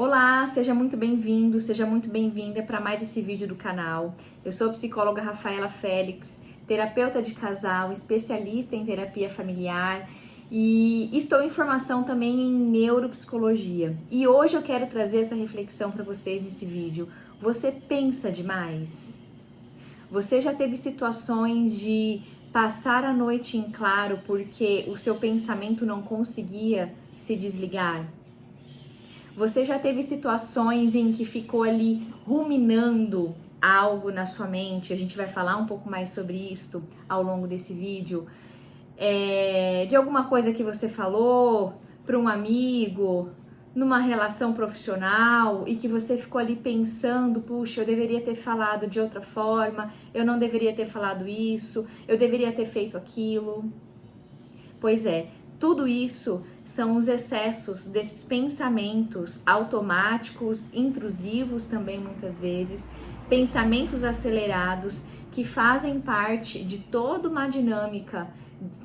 Olá, seja muito bem-vindo, seja muito bem-vinda para mais esse vídeo do canal. Eu sou a psicóloga Rafaela Félix, terapeuta de casal, especialista em terapia familiar e estou em formação também em neuropsicologia. E hoje eu quero trazer essa reflexão para vocês nesse vídeo. Você pensa demais? Você já teve situações de passar a noite em claro porque o seu pensamento não conseguia se desligar? Você já teve situações em que ficou ali ruminando algo na sua mente? A gente vai falar um pouco mais sobre isso ao longo desse vídeo. De alguma coisa que você falou para um amigo, numa relação profissional e que você ficou ali pensando, puxa, eu deveria ter falado de outra forma, eu não deveria ter falado isso, eu deveria ter feito aquilo. Pois é, tudo isso são os excessos desses pensamentos automáticos, intrusivos também muitas vezes, pensamentos acelerados que fazem parte de toda uma dinâmica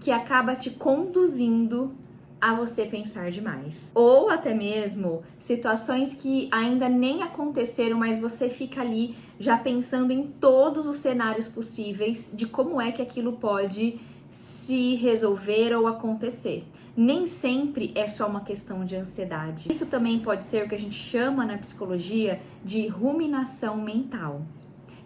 que acaba te conduzindo a você pensar demais. Ou até mesmo situações que ainda nem aconteceram, mas você fica ali já pensando em todos os cenários possíveis de como é que aquilo pode se resolver ou acontecer. Nem sempre é só uma questão de ansiedade. Isso também pode ser o que a gente chama na psicologia de ruminação mental.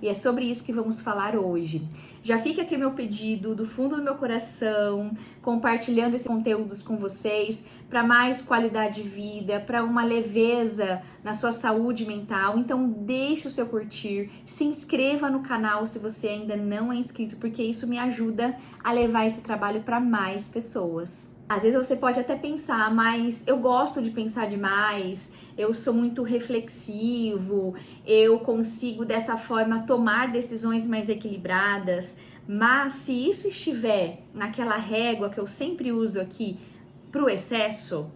E é sobre isso que vamos falar hoje. Já fica aqui meu pedido do fundo do meu coração, compartilhando esses conteúdos com vocês para mais qualidade de vida, para uma leveza na sua saúde mental. Então deixe o seu curtir, se inscreva no canal se você ainda não é inscrito, porque isso me ajuda a levar esse trabalho para mais pessoas. Às vezes você pode até pensar, mas eu gosto de pensar demais, eu sou muito reflexivo, eu consigo dessa forma tomar decisões mais equilibradas, mas se isso estiver naquela régua que eu sempre uso aqui para o excesso,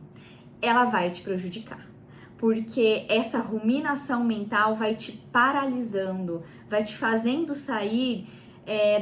ela vai te prejudicar. Porque essa ruminação mental vai te paralisando, vai te fazendo sair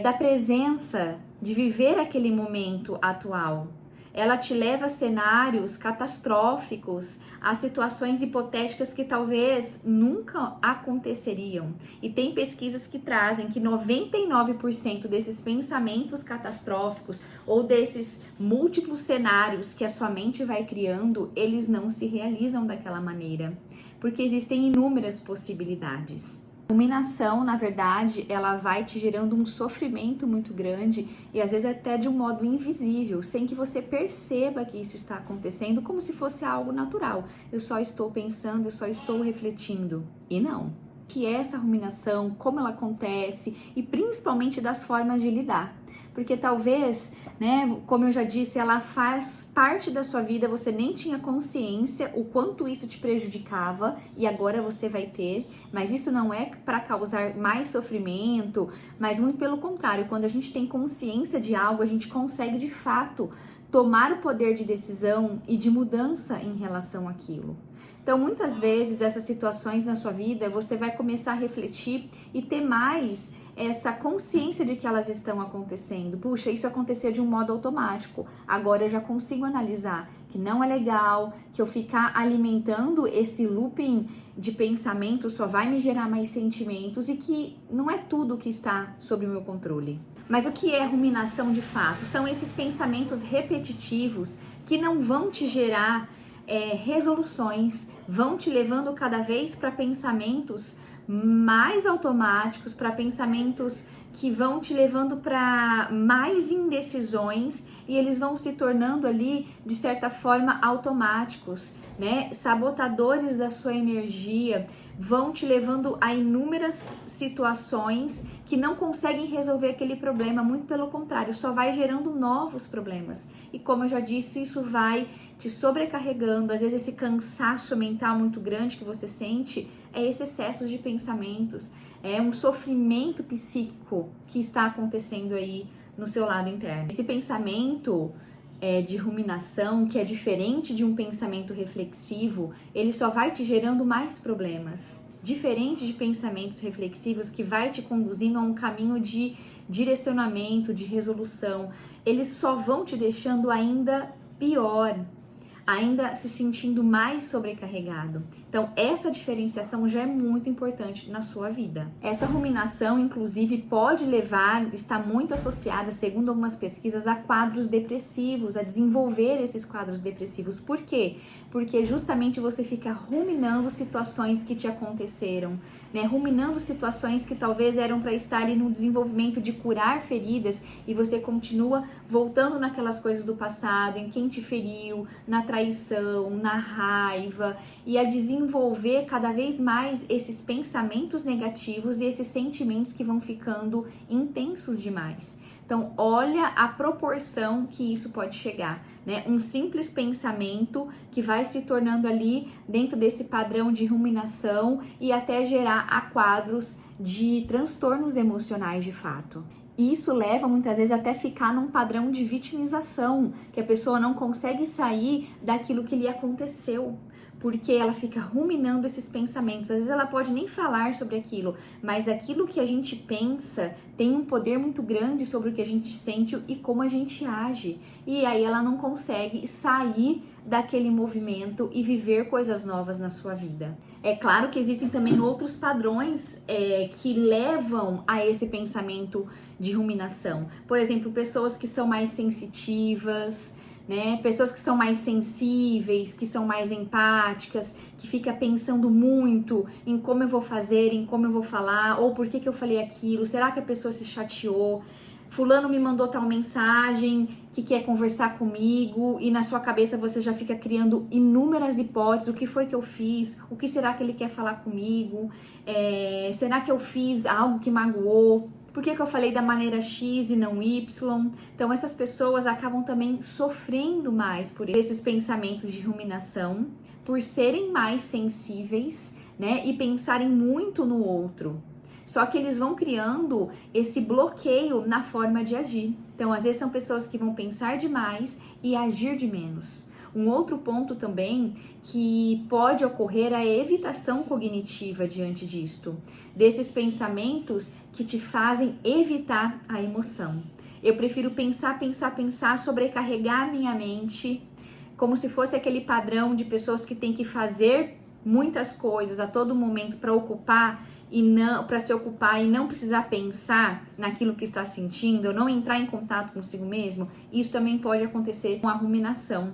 da presença de viver aquele momento atual. Ela te leva a cenários catastróficos, a situações hipotéticas que talvez nunca aconteceriam. E tem pesquisas que trazem que 99% desses pensamentos catastróficos ou desses múltiplos cenários que a sua mente vai criando, eles não se realizam daquela maneira, porque existem inúmeras possibilidades. A ruminação, na verdade, ela vai te gerando um sofrimento muito grande e às vezes até de um modo invisível, sem que você perceba que isso está acontecendo, como se fosse algo natural. Eu só estou pensando, eu só estou refletindo. E não. O que é essa ruminação, como ela acontece e principalmente das formas de lidar. Porque talvez, como eu já disse, ela faz parte da sua vida, você nem tinha consciência o quanto isso te prejudicava e agora você vai ter, mas isso não é para causar mais sofrimento, mas muito pelo contrário, quando a gente tem consciência de algo, a gente consegue de fato tomar o poder de decisão e de mudança em relação àquilo. Então, muitas vezes, essas situações na sua vida, você vai começar a refletir e ter mais essa consciência de que elas estão acontecendo. Puxa, isso acontecia de um modo automático. Agora eu já consigo analisar que não é legal, que eu ficar alimentando esse looping de pensamento só vai me gerar mais sentimentos e que não é tudo que está sob o meu controle. Mas o que é ruminação de fato? São esses pensamentos repetitivos que não vão te gerar resoluções, vão te levando cada vez para pensamentos mais automáticos, para pensamentos que vão te levando para mais indecisões e eles vão se tornando ali, de certa forma, automáticos, sabotadores da sua energia, vão te levando a inúmeras situações que não conseguem resolver aquele problema, muito pelo contrário, só vai gerando novos problemas. E como eu já disse, isso vai te sobrecarregando, às vezes esse cansaço mental muito grande que você sente é esse excesso de pensamentos, é um sofrimento psíquico que está acontecendo aí no seu lado interno. Esse pensamento de ruminação, que é diferente de um pensamento reflexivo, ele só vai te gerando mais problemas. Diferente de pensamentos reflexivos que vai te conduzindo a um caminho de direcionamento, de resolução. Eles só vão te deixando ainda pior, ainda se sentindo mais sobrecarregado. Então, essa diferenciação já é muito importante na sua vida. Essa ruminação, inclusive, pode levar, está muito associada, segundo algumas pesquisas, a quadros depressivos, a desenvolver esses quadros depressivos. Por quê? Porque justamente você fica ruminando situações que te aconteceram, né? Ruminando situações que talvez eram para estar ali no desenvolvimento de curar feridas e você continua voltando naquelas coisas do passado, em quem te feriu, na traição, na raiva, e a desenvolver cada vez mais esses pensamentos negativos e esses sentimentos que vão ficando intensos demais. Então, olha a proporção que isso pode chegar, né? Um simples pensamento que vai se tornando ali dentro desse padrão de ruminação e até gerar a quadros de transtornos emocionais de fato. Isso leva muitas vezes até ficar num padrão de vitimização, que a pessoa não consegue sair daquilo que lhe aconteceu, porque ela fica ruminando esses pensamentos. Às vezes ela pode nem falar sobre aquilo, mas aquilo que a gente pensa tem um poder muito grande sobre o que a gente sente e como a gente age. E aí ela não consegue sair daquele movimento e viver coisas novas na sua vida. É claro que existem também outros padrões que levam a esse pensamento de ruminação. Por exemplo, pessoas que são mais sensitivas, né? Pessoas que são mais sensíveis, que são mais empáticas, que fica pensando muito em como eu vou fazer, em como eu vou falar, ou por que eu falei aquilo, será que a pessoa se chateou? Fulano me mandou tal mensagem que quer conversar comigo e na sua cabeça você já fica criando inúmeras hipóteses. O que foi que eu fiz? O que será que ele quer falar comigo? Será que eu fiz algo que magoou? Por que eu falei da maneira X e não Y? Então essas pessoas acabam também sofrendo mais por esses pensamentos de ruminação, por serem mais sensíveis, né? E pensarem muito no outro. Só que eles vão criando esse bloqueio na forma de agir. Então, às vezes são pessoas que vão pensar demais e agir de menos. Um outro ponto também que pode ocorrer é a evitação cognitiva diante disto, desses pensamentos que te fazem evitar a emoção. Eu prefiro pensar, sobrecarregar a minha mente, como se fosse aquele padrão de pessoas que têm que fazer muitas coisas a todo momento para ocupar e não para se ocupar e não precisar pensar naquilo que está sentindo, ou não entrar em contato consigo mesmo. Isso também pode acontecer com a ruminação.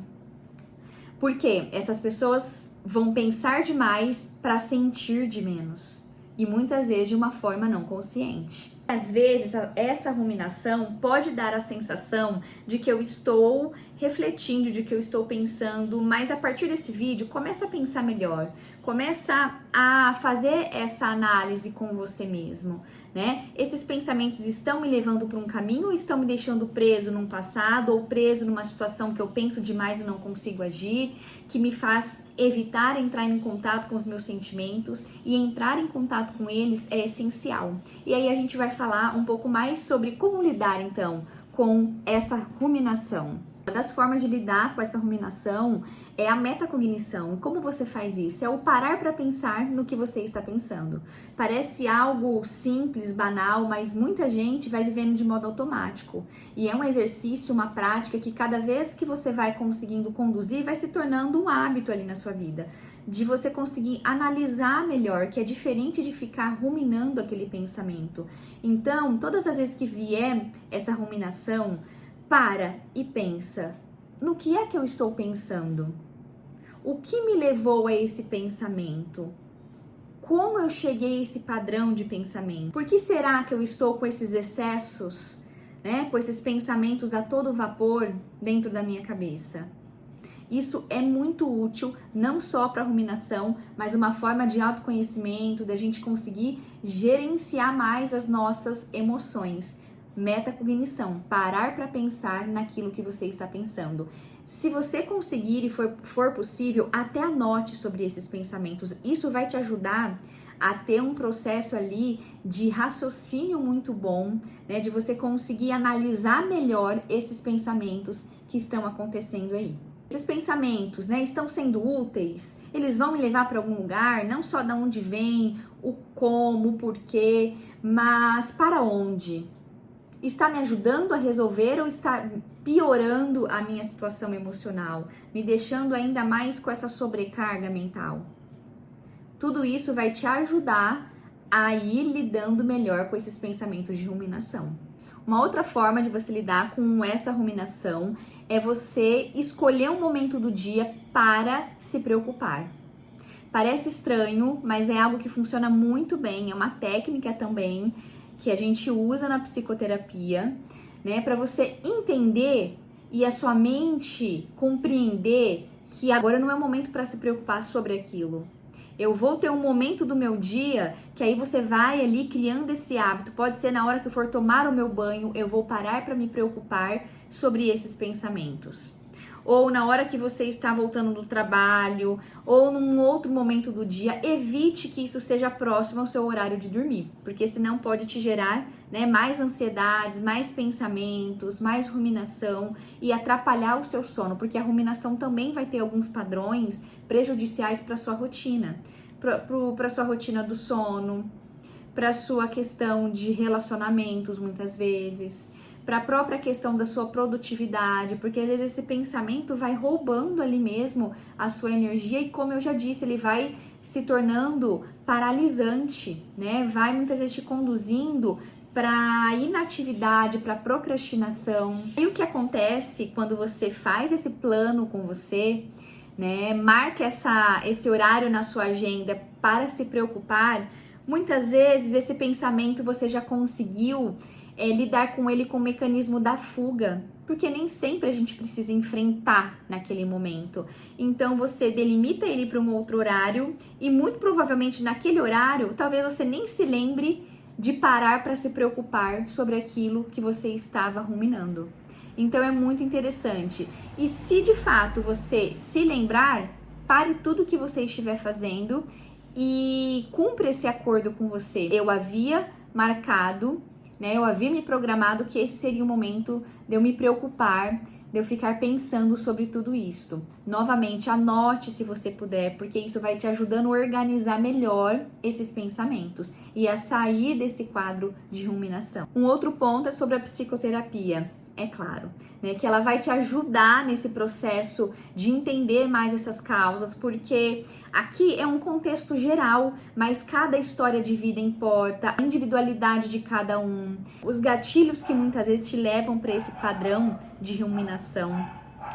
Porque essas pessoas vão pensar demais para sentir de menos e muitas vezes de uma forma não consciente. Às vezes, essa ruminação pode dar a sensação de que eu estou refletindo, de que eu estou pensando, mas a partir desse vídeo, começa a pensar melhor, começa a fazer essa análise com você mesmo, né? Esses pensamentos estão me levando para um caminho ou estão me deixando preso num passado ou preso numa situação que eu penso demais e não consigo agir, que me faz evitar entrar em contato com os meus sentimentos, e entrar em contato com eles é essencial. E aí a gente vai falar um pouco mais sobre como lidar então com essa ruminação. Uma das formas de lidar com essa ruminação é a metacognição. E como você faz isso? É o parar para pensar no que você está pensando. Parece algo simples, banal, mas muita gente vai vivendo de modo automático. E é um exercício, uma prática que cada vez que você vai conseguindo conduzir, vai se tornando um hábito ali na sua vida. De você conseguir analisar melhor, que é diferente de ficar ruminando aquele pensamento. Então, todas as vezes que vier essa ruminação, para e pensa, no que é que eu estou pensando? O que me levou a esse pensamento? Como eu cheguei a esse padrão de pensamento? Por que será que eu estou com esses excessos, né, com esses pensamentos a todo vapor dentro da minha cabeça? Isso é muito útil, não só para a ruminação, mas uma forma de autoconhecimento, da gente conseguir gerenciar mais as nossas emoções. Metacognição, parar para pensar naquilo que você está pensando. Se você conseguir e for possível, até anote sobre esses pensamentos. Isso vai te ajudar a ter um processo ali de raciocínio muito bom, né? De você conseguir analisar melhor esses pensamentos que estão acontecendo aí. Esses pensamentos, né, estão sendo úteis? Eles vão me levar para algum lugar? Não só de onde vem, o como, o porquê, mas para onde? Está me ajudando a resolver ou está piorando a minha situação emocional, me deixando ainda mais com essa sobrecarga mental? Tudo isso vai te ajudar a ir lidando melhor com esses pensamentos de ruminação. Uma outra forma de você lidar com essa ruminação é você escolher um momento do dia para se preocupar. Parece estranho, mas é algo que funciona muito bem, é uma técnica também que a gente usa na psicoterapia, né, para você entender e a sua mente compreender que agora não é o momento para se preocupar sobre aquilo. Eu vou ter um momento do meu dia que aí você vai ali criando esse hábito. Pode ser na hora que eu for tomar o meu banho, eu vou parar para me preocupar sobre esses pensamentos. Ou na hora que você está voltando do trabalho, ou num outro momento do dia, evite que isso seja próximo ao seu horário de dormir, porque senão pode te gerar, né, mais ansiedades, mais pensamentos, mais ruminação e atrapalhar o seu sono, porque a ruminação também vai ter alguns padrões prejudiciais para sua rotina, para sua rotina do sono, para sua questão de relacionamentos muitas vezes, para a própria questão da sua produtividade, porque às vezes esse pensamento vai roubando ali mesmo a sua energia e, como eu já disse, ele vai se tornando paralisante, né? Vai muitas vezes te conduzindo para inatividade, para procrastinação. E o que acontece quando você faz esse plano com você, né? Marca esse horário na sua agenda para se preocupar. Muitas vezes esse pensamento você já conseguiu lidar com ele com o mecanismo da fuga, porque nem sempre a gente precisa enfrentar naquele momento. Então você delimita ele para um outro horário e muito provavelmente naquele horário, talvez você nem se lembre de parar para se preocupar sobre aquilo que você estava ruminando. Então é muito interessante. E se de fato você se lembrar, pare tudo que você estiver fazendo e cumpra esse acordo com você. Eu havia marcado, né? Eu havia me programado que esse seria o momento de eu me preocupar, de eu ficar pensando sobre tudo isso. Novamente, anote se você puder, porque isso vai te ajudando a organizar melhor esses pensamentos e a sair desse quadro de ruminação. Um outro ponto é sobre a psicoterapia. É claro, né, que ela vai te ajudar nesse processo de entender mais essas causas, porque aqui é um contexto geral, mas cada história de vida importa, a individualidade de cada um, os gatilhos que muitas vezes te levam para esse padrão de ruminação.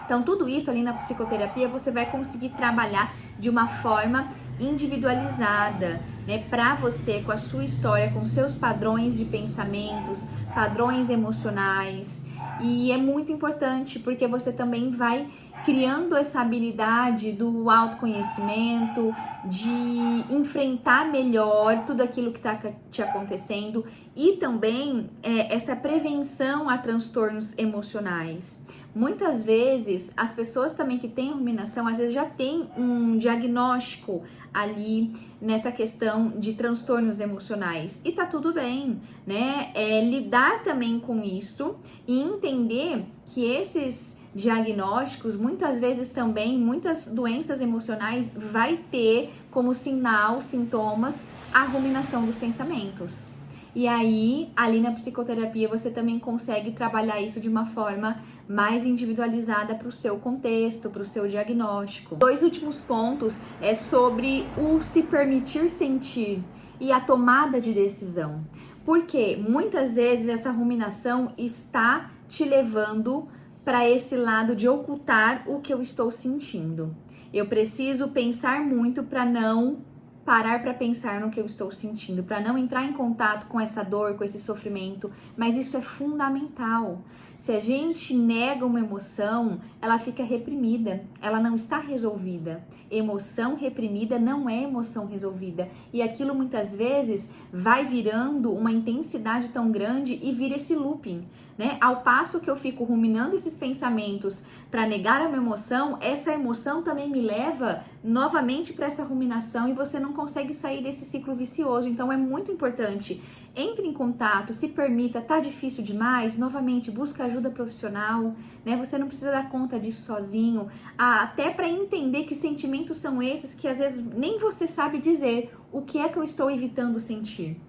Então, tudo isso ali na psicoterapia você vai conseguir trabalhar de uma forma individualizada, né, para você, com a sua história, com seus padrões de pensamentos, padrões emocionais. E é muito importante porque você também vai criando essa habilidade do autoconhecimento, de enfrentar melhor tudo aquilo que está te acontecendo e também essa prevenção a transtornos emocionais. Muitas vezes, as pessoas também que têm ruminação, às vezes já têm um diagnóstico ali nessa questão de transtornos emocionais. E tá tudo bem, né? Lidar também com isso e entender que esses diagnósticos, muitas vezes também, muitas doenças emocionais vai ter como sinal, sintomas, a ruminação dos pensamentos. E aí, ali na psicoterapia, você também consegue trabalhar isso de uma forma mais individualizada para o seu contexto, para o seu diagnóstico. Dois últimos pontos é sobre o se permitir sentir e a tomada de decisão. Porque muitas vezes essa ruminação está te levando para esse lado de ocultar o que eu estou sentindo. Eu preciso pensar muito para não parar para pensar no que eu estou sentindo, para não entrar em contato com essa dor, com esse sofrimento, mas isso é fundamental. Se a gente nega uma emoção, ela fica reprimida, ela não está resolvida. Emoção reprimida não é emoção resolvida. E aquilo muitas vezes vai virando uma intensidade tão grande e vira esse looping, né? Ao passo que eu fico ruminando esses pensamentos para negar a minha emoção, essa emoção também me leva novamente para essa ruminação e você não consegue sair desse ciclo vicioso. Então é muito importante. Entre em contato, se permita, tá difícil demais, novamente busca ajuda profissional, né? Você não precisa dar conta disso sozinho, até para entender que sentimentos são esses que às vezes nem você sabe dizer o que é que eu estou evitando sentir.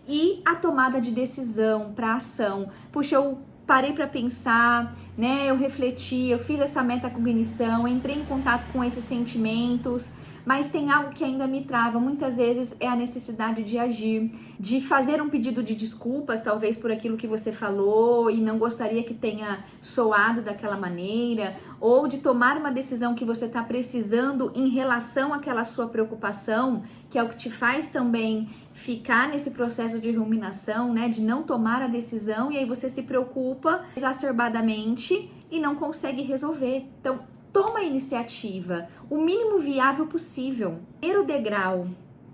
E a tomada de decisão para ação. Puxa, eu parei para pensar, né? Eu refleti, eu fiz essa metacognição, entrei em contato com esses sentimentos. mas tem algo que ainda me trava. Muitas vezes é a necessidade de agir, de fazer um pedido de desculpas, talvez por aquilo que você falou e não gostaria que tenha soado daquela maneira, ou de tomar uma decisão que você está precisando em relação àquela sua preocupação, que é o que te faz também ficar nesse processo de ruminação, né, de não tomar a decisão, e aí você se preocupa exacerbadamente e não consegue resolver. Então, toma a iniciativa, o mínimo viável possível. Primeiro degrau,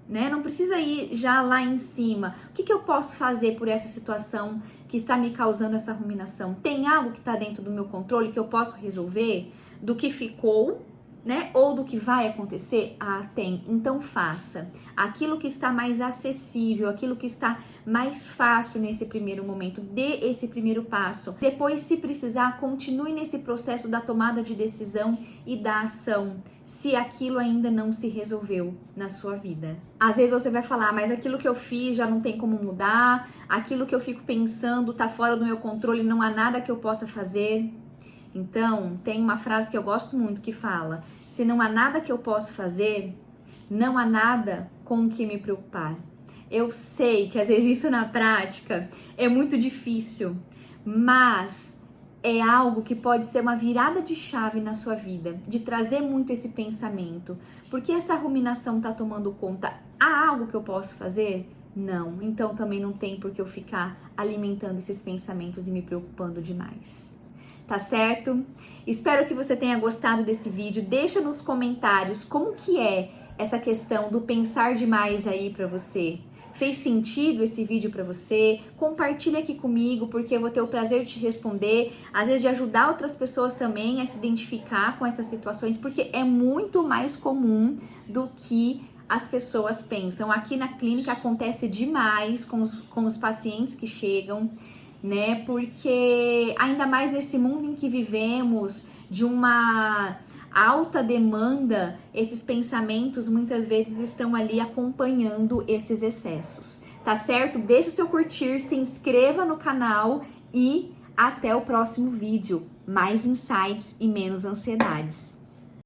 né? Não precisa ir já lá em cima. O que eu posso fazer por essa situação que está me causando essa ruminação? Tem algo que está dentro do meu controle que eu posso resolver? Do que ficou, né? Ou do que vai acontecer? Ah, tem. Então faça. Aquilo que está mais acessível, aquilo que está mais fácil nesse primeiro momento, dê esse primeiro passo. Depois, se precisar, continue nesse processo da tomada de decisão e da ação, se aquilo ainda não se resolveu na sua vida. Às vezes você vai falar, mas aquilo que eu fiz já não tem como mudar, aquilo que eu fico pensando tá fora do meu controle, não há nada que eu possa fazer. Então, tem uma frase que eu gosto muito que fala: se não há nada que eu possa fazer, não há nada com o que me preocupar. Eu sei que às vezes isso na prática é muito difícil, mas é algo que pode ser uma virada de chave na sua vida, de trazer muito esse pensamento. Porque essa ruminação tá tomando conta. Há algo que eu posso fazer? Não. Então também não tem por que eu ficar alimentando esses pensamentos e me preocupando demais. Tá certo? Espero que você tenha gostado desse vídeo. Deixa nos comentários como que é essa questão do pensar demais aí pra você. Fez sentido esse vídeo pra você? Compartilha aqui comigo, porque eu vou ter o prazer de te responder, às vezes de ajudar outras pessoas também a se identificar com essas situações, porque é muito mais comum do que as pessoas pensam. Aqui na clínica acontece demais com os pacientes que chegam, né? Porque ainda mais nesse mundo em que vivemos, de uma alta demanda, esses pensamentos muitas vezes estão ali acompanhando esses excessos, tá certo? Deixa o seu curtir, se inscreva no canal e até o próximo vídeo. Mais insights e menos ansiedades.